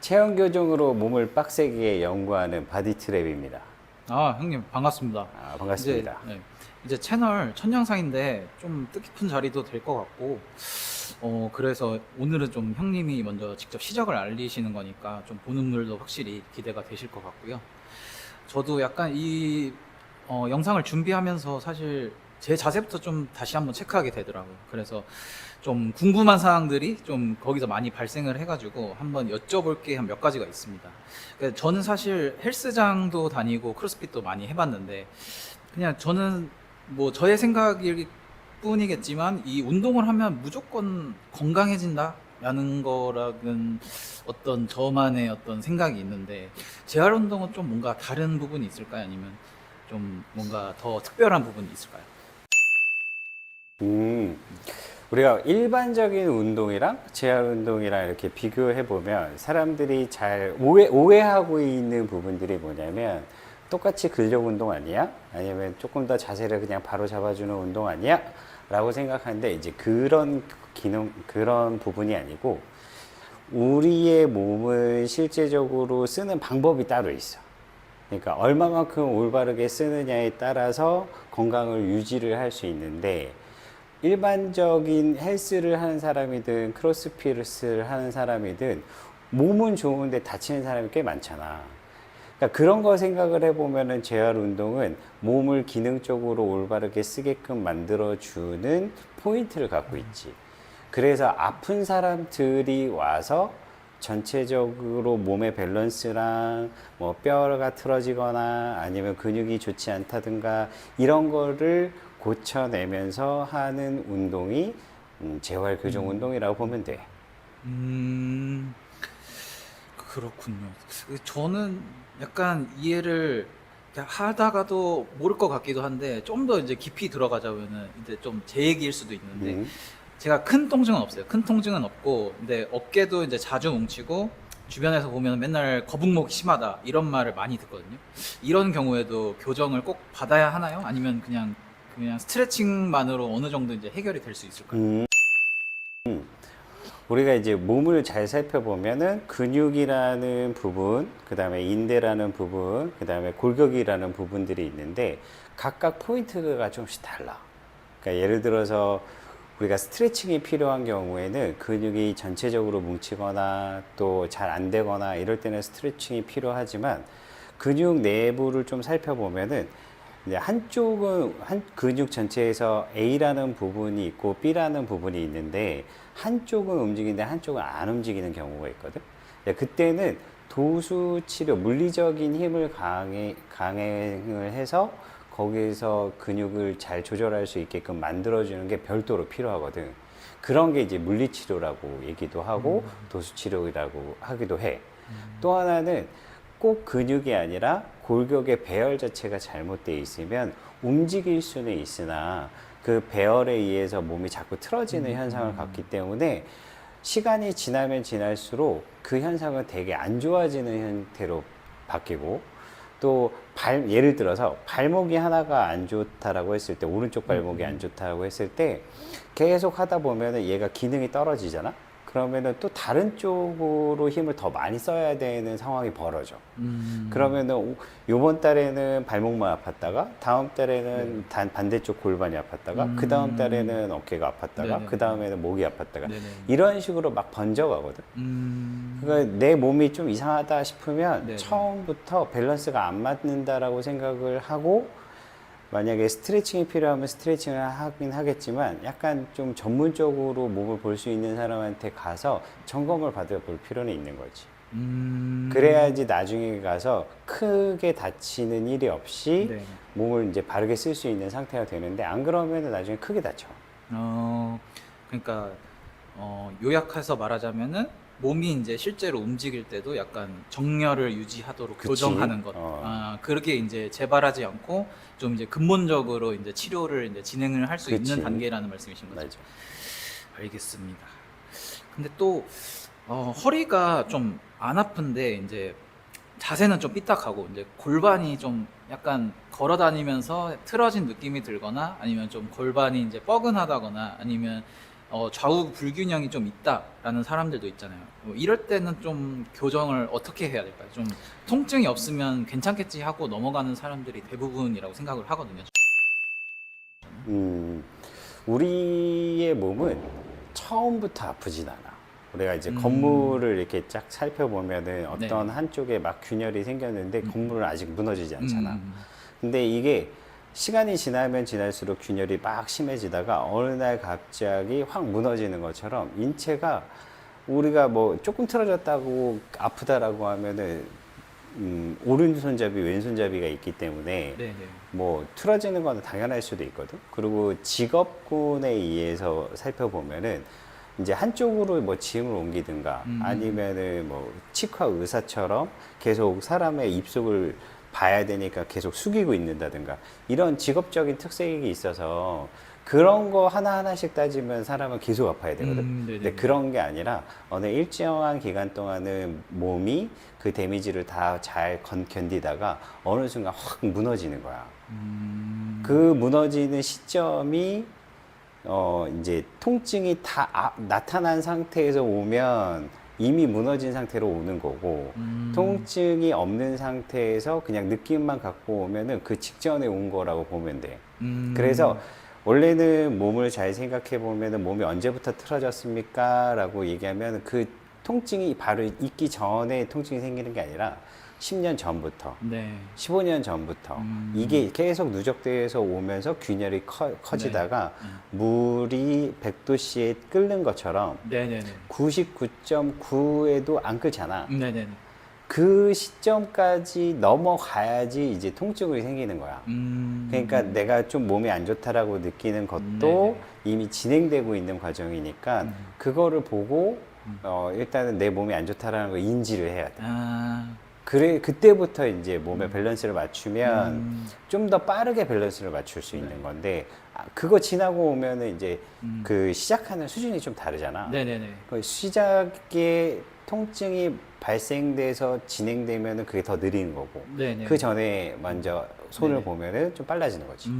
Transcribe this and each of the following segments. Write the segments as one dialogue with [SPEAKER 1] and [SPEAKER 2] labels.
[SPEAKER 1] 체형 교정으로 몸을 빡세게 연구하는 바디트랩입니다.
[SPEAKER 2] 아, 형님 반갑습니다.
[SPEAKER 1] 반갑습니다.
[SPEAKER 2] 이제 채널 첫 영상인데 좀 뜻깊은 자리도 될 것 같고, 그래서 오늘은 좀 형님이 먼저 직접 시작을 알리시는 거니까 좀 보는 분들도 확실히 기대가 되실 것 같고요. 저도 약간 이 영상을 준비하면서 사실 제 자세부터 좀 다시 한번 체크하게 되더라고요. 그래서 좀 궁금한 사항들이 좀 거기서 많이 발생을 해가지고 한번 여쭤볼 게 한 몇 가지가 있습니다. 그러니까 저는 사실 헬스장도 다니고 크로스핏도 많이 해봤는데, 그냥 저는 뭐 저의 생각일 뿐이겠지만 이 운동을 하면 무조건 건강해진다 라는 거랑은 어떤 저만의 어떤 생각이 있는데, 재활 운동은 좀 뭔가 다른 부분이 있을까요? 아니면 좀 뭔가 더 특별한 부분이 있을까요?
[SPEAKER 1] 우리가 일반적인 운동이랑 재활 운동이랑 이렇게 비교해 보면 사람들이 잘 오해하고 있는 부분들이 뭐냐면, 똑같이 근력 운동 아니야? 아니면 조금 더 자세를 그냥 바로 잡아주는 운동 아니야? 라고 생각하는데, 이제 그런 그런 부분이 아니고, 우리의 몸을 실제적으로 쓰는 방법이 따로 있어. 그러니까 얼마만큼 올바르게 쓰느냐에 따라서 건강을 유지를 할 수 있는데, 일반적인 헬스를 하는 사람이든 크로스핏을 하는 사람이든 몸은 좋은데 다치는 사람이 꽤 많잖아. 그러니까 그런 거 생각을 해보면은 재활 운동은 몸을 기능적으로 올바르게 쓰게끔 만들어주는 포인트를 갖고 있지. 그래서 아픈 사람들이 와서 전체적으로 몸의 밸런스랑 뭐 뼈가 틀어지거나 아니면 근육이 좋지 않다든가 이런 거를 고쳐내면서 하는 운동이 재활 교정 운동이라고 보면 돼.
[SPEAKER 2] 그렇군요. 저는 약간 이해를 하다가도 모를 것 같기도 한데, 좀 더 이제 깊이 들어가자면은 이제 좀 제 얘기일 수도 있는데, 제가 큰 통증은 없어요. 큰 통증은 없고, 근데 어깨도 이제 자주 뭉치고, 주변에서 보면 맨날 거북목이 심하다 이런 말을 많이 듣거든요. 이런 경우에도 교정을 꼭 받아야 하나요? 아니면 그냥 스트레칭만으로 어느 정도 이제 해결이 될 수 있을까요?
[SPEAKER 1] 우리가 이제 몸을 잘 살펴보면은 근육이라는 부분, 그 다음에 인대라는 부분, 그 다음에 골격이라는 부분들이 있는데 각각 포인트가 조금씩 달라. 그러니까 예를 들어서 우리가 스트레칭이 필요한 경우에는 근육이 전체적으로 뭉치거나 또 잘 안 되거나 이럴 때는 스트레칭이 필요하지만, 근육 내부를 좀 살펴보면은 이제 한쪽은 근육 전체에서 A라는 부분이 있고 B라는 부분이 있는데, 한쪽은 움직이는데 한쪽은 안 움직이는 경우가 있거든. 그때는 도수 치료, 물리적인 힘을 강행을 해서 거기에서 근육을 잘 조절할 수 있게끔 만들어주는 게 별도로 필요하거든. 그런 게 이제 물리치료라고 얘기도 하고 도수치료라고 하기도 해. 또 하나는 꼭 근육이 아니라 골격의 배열 자체가 잘못되어 있으면 움직일 수는 있으나 그 배열에 의해서 몸이 자꾸 틀어지는 현상을 갖기 때문에 시간이 지나면 지날수록 그 현상은 되게 안 좋아지는 형태로 바뀌고, 또 예를 들어서 발목이 하나가 안 좋다라고 했을 때, 오른쪽 발목이 안 좋다라고 했을 때 계속 하다 보면은 얘가 기능이 떨어지잖아. 그러면은 또 다른 쪽으로 힘을 더 많이 써야 되는 상황이 벌어져. 그러면은 요번 달에는 발목만 아팠다가 다음 달에는 반대쪽 골반이 아팠다가 그 다음 달에는 어깨가 아팠다가 그 다음에는 목이 아팠다가 이런 식으로 막 번져가거든. 그러니까 내 몸이 좀 이상하다 싶으면 처음부터 밸런스가 안 맞는다라고 생각을 하고, 만약에 스트레칭이 필요하면 스트레칭을 하긴 하겠지만 약간 좀 전문적으로 몸을 볼 수 있는 사람한테 가서 점검을 받아볼 필요는 있는 거지. 그래야지 나중에 가서 크게 다치는 일이 없이 몸을 이제 바르게 쓸 수 있는 상태가 되는데, 안 그러면 나중에 크게 다쳐.
[SPEAKER 2] 그러니까 요약해서 말하자면은 몸이 이제 실제로 움직일 때도 약간 정렬을 유지하도록
[SPEAKER 1] 그치.
[SPEAKER 2] 교정하는 것. 그렇게 이제 재발하지 않고 좀 이제 근본적으로 이제 치료를 이제 진행을 할 수
[SPEAKER 1] 그치.
[SPEAKER 2] 있는 단계라는 말씀이신 거죠.
[SPEAKER 1] 맞아.
[SPEAKER 2] 알겠습니다. 근데 또 허리가 좀 안 아픈데 이제 자세는 좀 삐딱하고 이제 골반이 좀 약간 걸어 다니면서 틀어진 느낌이 들거나, 아니면 좀 골반이 이제 뻐근하다거나, 아니면 좌우 불균형이 좀 있다라는 사람들도 있잖아요. 이럴 때는 좀 교정을 어떻게 해야 될까요? 좀 통증이 없으면 괜찮겠지 하고 넘어가는 사람들이 대부분이라고 생각을 하거든요.
[SPEAKER 1] 음, 우리의 몸은 처음부터 아프진 않아. 우리가 이제 건물을 이렇게 쫙 살펴보면은 어떤
[SPEAKER 2] 네.
[SPEAKER 1] 한쪽에 막 균열이 생겼는데 건물은 아직 무너지지 않잖아.
[SPEAKER 2] 음.
[SPEAKER 1] 근데 이게 시간이 지나면 지날수록 균열이 막 심해지다가 어느 날 갑자기 확 무너지는 것처럼 인체가 우리가 뭐 조금 틀어졌다고 아프다라고 하면은 오른손잡이, 왼손잡이가 있기 때문에
[SPEAKER 2] 네네.
[SPEAKER 1] 뭐 틀어지는 건 당연할 수도 있거든. 그리고 직업군에 의해서 살펴보면은 이제 한쪽으로 뭐 짐을 옮기든가 아니면은 뭐 치과 의사처럼 계속 사람의 입속을 봐야 되니까 계속 숙이고 있는다든가 이런 직업적인 특색이 있어서 그런 거 하나하나씩 따지면 사람은 계속 아파야 되거든.
[SPEAKER 2] 네네네.
[SPEAKER 1] 근데 그런 게 아니라 어느 일정한 기간 동안은 몸이 그 데미지를 다 잘 견디다가 어느 순간 확 무너지는 거야. 그 무너지는 시점이 이제 통증이 다 나타난 상태에서 오면 이미 무너진 상태로 오는 거고, 통증이 없는 상태에서 그냥 느낌만 갖고 오면은 그 직전에 온 거라고 보면 돼. 그래서 원래는 몸을 잘 생각해 보면은 몸이 언제부터 틀어졌습니까? 라고 얘기하면 그 통증이 바로 있기 전에 통증이 생기는 게 아니라 10년 전부터,
[SPEAKER 2] 네.
[SPEAKER 1] 15년 전부터 이게 계속 누적돼서 오면서 균열이 커지다가 물이 100도씨에 끓는 것처럼
[SPEAKER 2] 네네네.
[SPEAKER 1] 99.9에도 안 끓잖아.
[SPEAKER 2] 네네네.
[SPEAKER 1] 그 시점까지 넘어가야지 이제 통증이 생기는 거야. 그러니까 내가 좀 몸이 안 좋다라고 느끼는 것도
[SPEAKER 2] 네네.
[SPEAKER 1] 이미 진행되고 있는 과정이니까 그거를 보고 일단은 내 몸이 안 좋다라는 걸 인지를 해야 돼.
[SPEAKER 2] 아,
[SPEAKER 1] 그래, 그때부터 이제 몸의 밸런스를 맞추면 좀 더 빠르게 밸런스를 맞출 수 있는 건데, 그거 지나고 오면은 이제 그 시작하는 수준이 좀 다르잖아.
[SPEAKER 2] 네네네.
[SPEAKER 1] 그 시작에 통증이 발생돼서 진행되면은 그게 더 느린 거고,
[SPEAKER 2] 네네.
[SPEAKER 1] 그 전에 먼저 손을
[SPEAKER 2] 네네.
[SPEAKER 1] 보면은 좀 빨라지는 거지.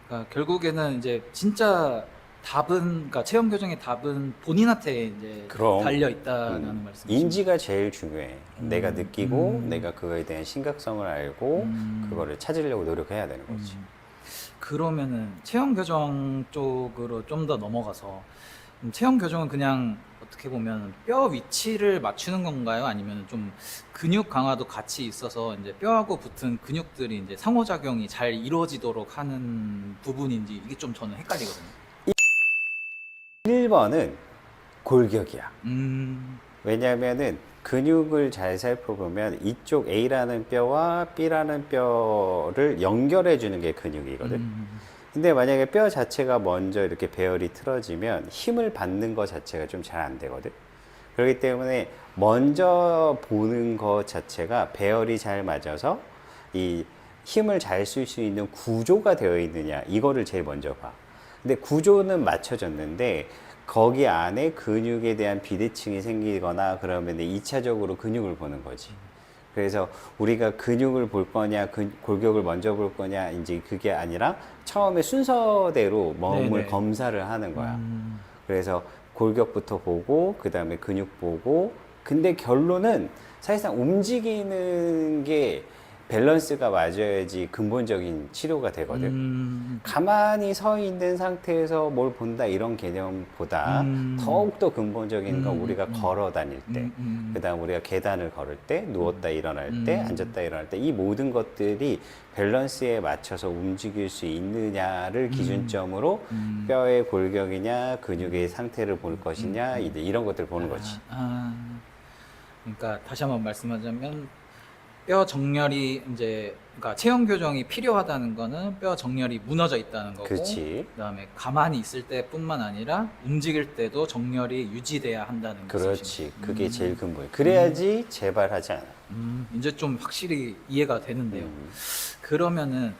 [SPEAKER 2] 그러니까 결국에는 이제 진짜 답은, 그러니까 체형 교정의 답은 본인한테 이제
[SPEAKER 1] 그럼.
[SPEAKER 2] 달려 있다라는 말씀이시죠.
[SPEAKER 1] 인지가 제일 중요해. 내가 느끼고, 내가 그거에 대한 심각성을 알고, 그거를 찾으려고 노력해야 되는 거지.
[SPEAKER 2] 그러면은 체형 교정 쪽으로 좀 더 넘어가서 체형 교정은 그냥 어떻게 보면 뼈 위치를 맞추는 건가요? 아니면 좀 근육 강화도 같이 있어서 이제 뼈하고 붙은 근육들이 이제 상호작용이 잘 이루어지도록 하는 부분인지 이게 좀 저는 헷갈리거든요.
[SPEAKER 1] 1번은 골격이야.
[SPEAKER 2] 음,
[SPEAKER 1] 왜냐하면은 근육을 잘 살펴보면 이쪽 A라는 뼈와 B라는 뼈를 연결해 주는 게 근육이거든. 근데 만약에 뼈 자체가 먼저 이렇게 배열이 틀어지면 힘을 받는 것 자체가 좀 잘 안 되거든. 그렇기 때문에 먼저 보는 것 자체가 배열이 잘 맞아서 이 힘을 잘 쓸 수 있는 구조가 되어 있느냐, 이거를 제일 먼저 봐. 근데 구조는 맞춰졌는데 거기 안에 근육에 대한 비대칭이 생기거나 그러면 2차적으로 근육을 보는 거지. 그래서 우리가 근육을 볼 거냐, 골격을 먼저 볼 거냐, 이제 그게 아니라 처음에 순서대로 몸을
[SPEAKER 2] 네네.
[SPEAKER 1] 검사를 하는 거야. 그래서 골격부터 보고, 그 다음에 근육 보고, 근데 결론은 사실상 움직이는 게 밸런스가 맞아야지 근본적인 치료가 되거든. 가만히 서 있는 상태에서 뭘 본다 이런 개념보다 더욱더 근본적인 건 우리가 걸어 다닐 때, 그다음 우리가 계단을 걸을 때, 누웠다 일어날 때, 앉았다 일어날 때, 이 모든 것들이 밸런스에 맞춰서 움직일 수 있느냐를 기준점으로 뼈의 골격이냐, 근육의 상태를 볼 것이냐, 이제 이런 것들을 보는 거지.
[SPEAKER 2] 그러니까 다시 한번 말씀하자면 뼈 정렬이 이제, 그러니까 체형 교정이 필요하다는 거는 뼈 정렬이 무너져 있다는 거고,
[SPEAKER 1] 그렇지.
[SPEAKER 2] 그다음에 가만히 있을 때뿐만 아니라 움직일 때도 정렬이 유지돼야 한다는
[SPEAKER 1] 그렇지.
[SPEAKER 2] 말씀이시죠.
[SPEAKER 1] 그게 제일 근본이야. 그래야지 재발하지 않아.
[SPEAKER 2] 이제 좀 확실히 이해가 되는데요. 그러면은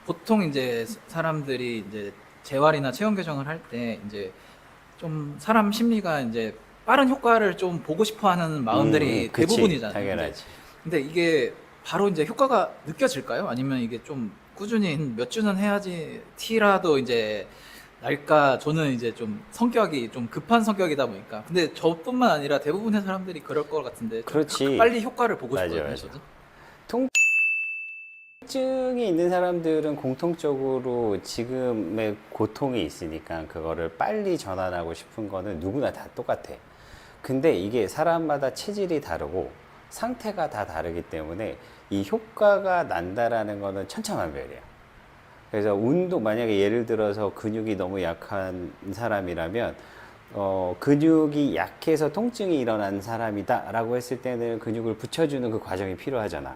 [SPEAKER 2] 보통 이제 사람들이 이제 재활이나 체형 교정을 할 때 이제 좀 사람 심리가 이제 빠른 효과를 좀 보고 싶어하는 마음들이
[SPEAKER 1] 그치.
[SPEAKER 2] 대부분이잖아요.
[SPEAKER 1] 당연하지.
[SPEAKER 2] 근데 이게 바로 이제 효과가 느껴질까요? 아니면 이게 좀 꾸준히 몇 주는 해야지 티라도 이제 날까 저는 이제 좀 성격이 좀 급한 성격이다 보니까 근데 저뿐만 아니라 대부분의 사람들이 그럴 것 같은데 좀
[SPEAKER 1] 그렇지.
[SPEAKER 2] 빨리 효과를 보고
[SPEAKER 1] 맞아,
[SPEAKER 2] 싶거든요
[SPEAKER 1] 맞아.
[SPEAKER 2] 저도.
[SPEAKER 1] 통증이 있는 사람들은 공통적으로 지금의 고통이 있으니까 그거를 빨리 전환하고 싶은 거는 누구나 다 똑같아. 근데 이게 사람마다 체질이 다르고 상태가 다 다르기 때문에 이 효과가 난다라는 거는 천차만별이야. 그래서 운동, 만약에 예를 들어서 근육이 너무 약한 사람이라면, 근육이 약해서 통증이 일어난 사람이다 라고 했을 때는 근육을 붙여주는 그 과정이 필요하잖아.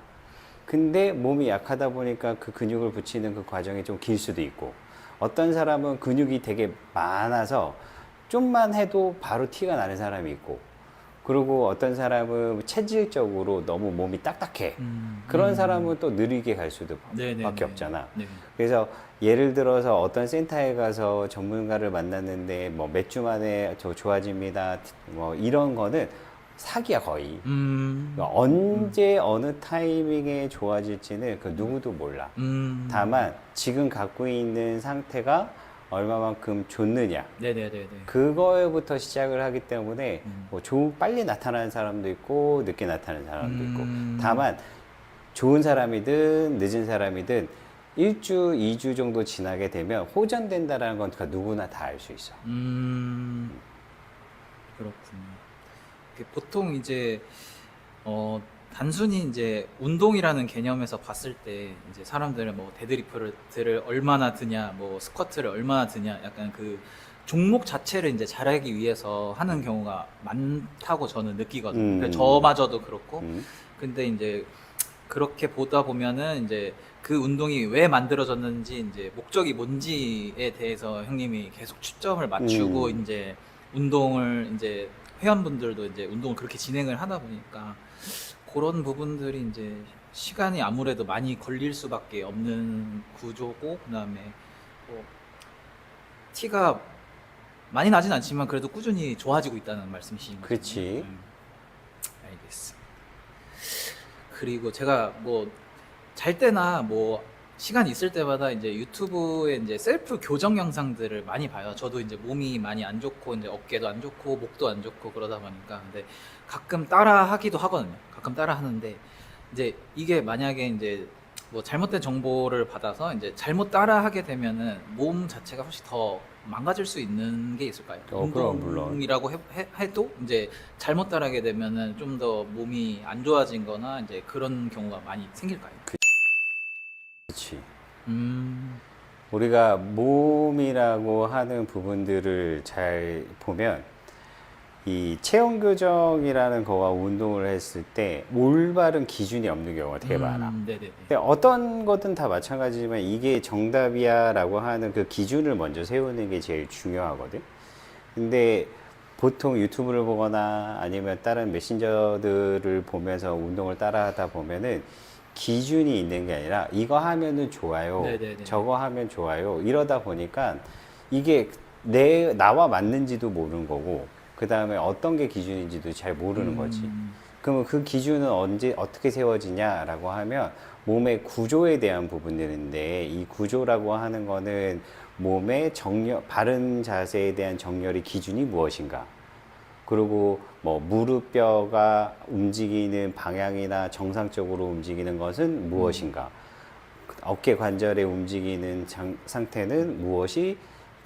[SPEAKER 1] 근데 몸이 약하다 보니까 그 근육을 붙이는 그 과정이 좀 길 수도 있고, 어떤 사람은 근육이 되게 많아서 좀만 해도 바로 티가 나는 사람이 있고, 그리고 어떤 사람은 체질적으로 너무 몸이 딱딱해. 그런 사람은 또 느리게 갈 수도
[SPEAKER 2] 네네네.
[SPEAKER 1] 밖에 없잖아.
[SPEAKER 2] 네.
[SPEAKER 1] 그래서 예를 들어서 어떤 센터에 가서 전문가를 만났는데 뭐 몇 주 만에 저 좋아집니다. 뭐 이런 거는 사기야 거의. 그러니까 언제 어느 타이밍에 좋아질지는 그 누구도 몰라. 다만 지금 갖고 있는 상태가 얼마만큼 좋느냐.
[SPEAKER 2] 네네네네.
[SPEAKER 1] 그거부터 시작을 하기 때문에 뭐 빨리 나타나는 사람도 있고 늦게 나타나는 사람도 있고, 다만 좋은 사람이든 늦은 사람이든 1주, 2주 정도 지나게 되면 호전된다라는 건 누구나 다 알 수 있어.
[SPEAKER 2] 그렇군요. 보통 이제 단순히 이제 운동이라는 개념에서 봤을 때 이제 사람들은 뭐 데드리프트를 얼마나 드냐, 뭐 스쿼트를 얼마나 드냐, 약간 그 종목 자체를 이제 잘하기 위해서 하는 경우가 많다고 저는 느끼거든요. 그래서 저마저도 그렇고. 근데 이제 그렇게 보다 보면은 이제 그 운동이 왜 만들어졌는지 이제 목적이 뭔지에 대해서 형님이 계속 초점을 맞추고 이제 운동을 이제 회원분들도 이제 운동을 그렇게 진행을 하다 보니까 그런 부분들이 이제 시간이 아무래도 많이 걸릴 수밖에 없는 구조고, 그다음에 뭐 티가 많이 나진 않지만 그래도 꾸준히 좋아지고 있다는 말씀이신 거죠.
[SPEAKER 1] 그렇지.
[SPEAKER 2] 알겠습니다. 그리고 제가 뭐 잘 때나 뭐 시간 있을 때마다 이제 유튜브에 이제 셀프 교정 영상들을 많이 봐요. 저도 이제 몸이 많이 안 좋고 이제 어깨도 안 좋고 목도 안 좋고 그러다 보니까 근데 가끔 따라 하기도 하거든요. 가끔 따라 하는데 이제 이게 만약에 이제 뭐 잘못된 정보를 받아서 이제 잘못 따라 하게 되면은 몸 자체가 훨씬 더 망가질 수 있는 게 있을까요?
[SPEAKER 1] 그럼 물론.
[SPEAKER 2] 운동이라고 해도 이제 잘못 따라하게 되면은 좀 더 몸이 안 좋아진 거나 이제 그런 경우가 많이 생길까요?
[SPEAKER 1] 그렇지.
[SPEAKER 2] 음,
[SPEAKER 1] 우리가 몸이라고 하는 부분들을 잘 보면 이 체형 교정이라는 거와 운동을 했을 때 올바른 기준이 없는 경우가 되게 많아.
[SPEAKER 2] 네네네.
[SPEAKER 1] 근데 어떤 것든 다 마찬가지지만 이게 정답이야 라고 하는 그 기준을 먼저 세우는 게 제일 중요하거든. 근데 보통 유튜브를 보거나 아니면 다른 메신저들을 보면서 운동을 따라 하다 보면은 기준이 있는 게 아니라 이거 하면은 좋아요.
[SPEAKER 2] 네네네.
[SPEAKER 1] 저거 하면 좋아요. 이러다 보니까 이게 나와 맞는지도 모르는 거고, 그 다음에 어떤 게 기준인지도 잘 모르는 거지. 그러면 그 기준은 언제 어떻게 세워지냐라고 하면 몸의 구조에 대한 부분들인데, 이 구조라고 하는 거는 몸의 바른 자세에 대한 정렬의 기준이 무엇인가, 그리고 뭐 무릎뼈가 움직이는 방향이나 정상적으로 움직이는 것은 무엇인가, 어깨 관절의 움직이는 상태는 무엇이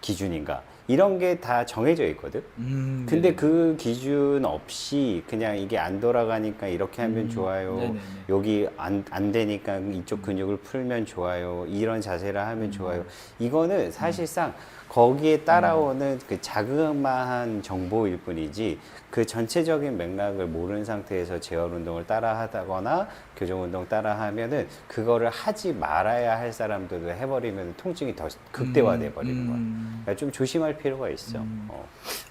[SPEAKER 1] 기준인가, 이런 게 다 정해져 있거든. 근데
[SPEAKER 2] 네네.
[SPEAKER 1] 그 기준 없이 그냥 이게 안 돌아가니까 이렇게 하면 좋아요.
[SPEAKER 2] 네네네.
[SPEAKER 1] 여기 안 되니까 이쪽 근육을 풀면 좋아요. 이런 자세를 하면 좋아요. 이거는 사실상 거기에 따라오는 그 자그마한 정보일 뿐이지 그 전체적인 맥락을 모르는 상태에서 재활 운동을 따라 하다거나 교정 운동 따라 하면은 그거를 하지 말아야 할 사람들도 해버리면 통증이 더 극대화돼 버리는 거야. 그러니까 좀 조심할 필요가 있어.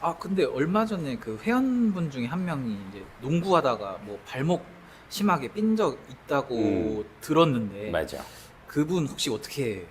[SPEAKER 2] 아, 근데 얼마 전에 그 회원분 중에 한 명이 이제 농구하다가 뭐 발목 심하게 삔 적 있다고 들었는데
[SPEAKER 1] 맞아.
[SPEAKER 2] 그분 혹시 어떻게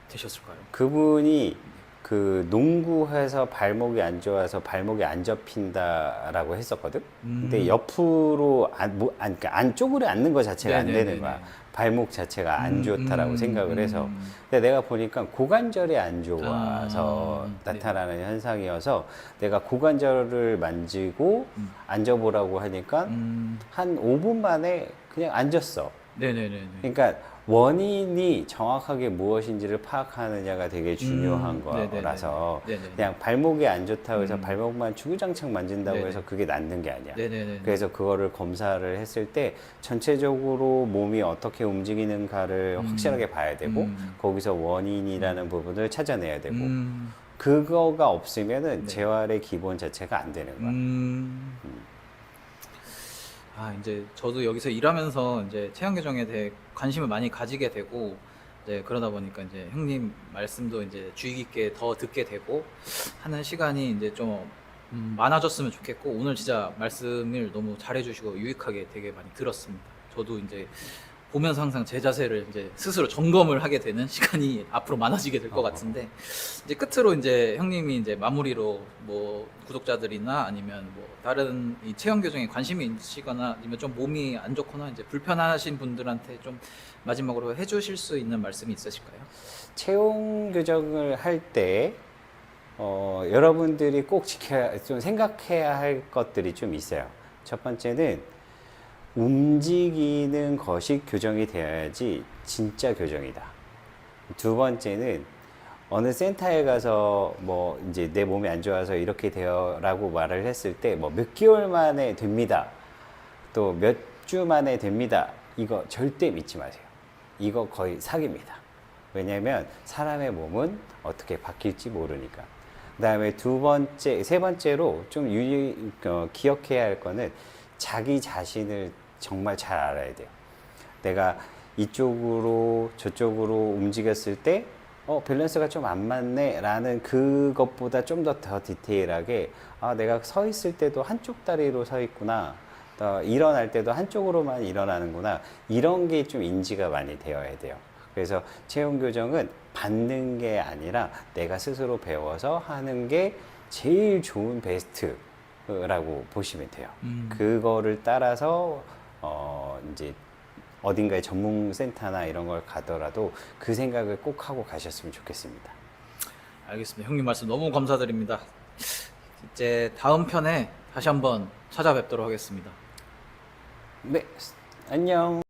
[SPEAKER 2] 되셨을까요?
[SPEAKER 1] 그분이 그 농구해서 발목이 안 좋아서 발목이 안 접힌다라고 했었거든. 근데 옆으로 그러니까 안쪽으로 앉는 것 자체가 안 되는 거야.
[SPEAKER 2] 네네네네.
[SPEAKER 1] 발목 자체가 안 좋다라고 생각을 해서.
[SPEAKER 2] 음.
[SPEAKER 1] 근데 내가 보니까 고관절이 안 좋아서
[SPEAKER 2] 네.
[SPEAKER 1] 나타나는 현상이어서 내가 고관절을 만지고 앉아보라고 하니까 한 5분 만에 그냥 앉았어.
[SPEAKER 2] 네네네네.
[SPEAKER 1] 그러니까 원인이 정확하게 무엇인지를 파악하느냐가 되게 중요한
[SPEAKER 2] 네네네.
[SPEAKER 1] 거라서
[SPEAKER 2] 네네네.
[SPEAKER 1] 그냥 발목이 안 좋다고 해서 발목만 주구장창 만진다고
[SPEAKER 2] 네네.
[SPEAKER 1] 해서 그게 낫는 게 아니야.
[SPEAKER 2] 네네네.
[SPEAKER 1] 그래서 그거를 검사를 했을 때 전체적으로 몸이 어떻게 움직이는가를 확실하게 봐야 되고 거기서 원인이라는 부분을 찾아내야 되고 그거가 없으면은
[SPEAKER 2] 네.
[SPEAKER 1] 재활의 기본 자체가 안 되는 거야.
[SPEAKER 2] 아, 이제 저도 여기서 일하면서 이제 체형 교정에 대해 관심을 많이 가지게 되고, 이제 그러다 보니까 이제 형님 말씀도 이제 주의 깊게 더 듣게 되고 하는 시간이 이제 좀 많아졌으면 좋겠고, 오늘 진짜 말씀을 너무 잘해주시고 유익하게 되게 많이 들었습니다. 저도 이제 보면서 항상 제 자세를 이제 스스로 점검을 하게 되는 시간이 앞으로 많아지게 될 것 같은데, 이제 끝으로 이제 형님이 이제 마무리로 뭐 구독자들이나 아니면 뭐 다른 이 체형 교정에 관심이 있으시거나 아니면 좀 몸이 안 좋거나 이제 불편하신 분들한테 좀 마지막으로 해주실 수 있는 말씀이 있으실까요?
[SPEAKER 1] 체형 교정을 할 때 여러분들이 꼭 좀 생각해야 할 것들이 좀 있어요. 첫 번째는 움직이는 것이 교정이 되어야지 진짜 교정이다. 두 번째는 어느 센터에 가서 뭐 이제 내 몸이 안 좋아서 이렇게 돼요라고 말을 했을 때 뭐 몇 개월 만에 됩니다. 또 몇 주 만에 됩니다. 이거 절대 믿지 마세요. 이거 거의 사기입니다. 왜냐하면 사람의 몸은 어떻게 바뀔지 모르니까. 그다음에 세 번째로 좀 기억해야 할 거는 자기 자신을 정말 잘 알아야 돼요. 내가 이쪽으로 저쪽으로 움직였을 때 밸런스가 좀 안 맞네 라는 그것보다 좀 더 디테일하게 내가 서 있을 때도 한쪽 다리로 서 있구나, 일어날 때도 한쪽으로만 일어나는구나, 이런 게 좀 인지가 많이 되어야 돼요. 그래서 체형 교정은 받는 게 아니라 내가 스스로 배워서 하는 게 제일 좋은 베스트라고 보시면 돼요. 그거를 따라서 이제 어딘가에 전문 센터나 이런 걸 가더라도 그 생각을 꼭 하고 가셨으면 좋겠습니다.
[SPEAKER 2] 알겠습니다. 형님 말씀 너무 감사드립니다. 이제 다음 편에 다시 한번 찾아뵙도록 하겠습니다.
[SPEAKER 1] 네, 안녕.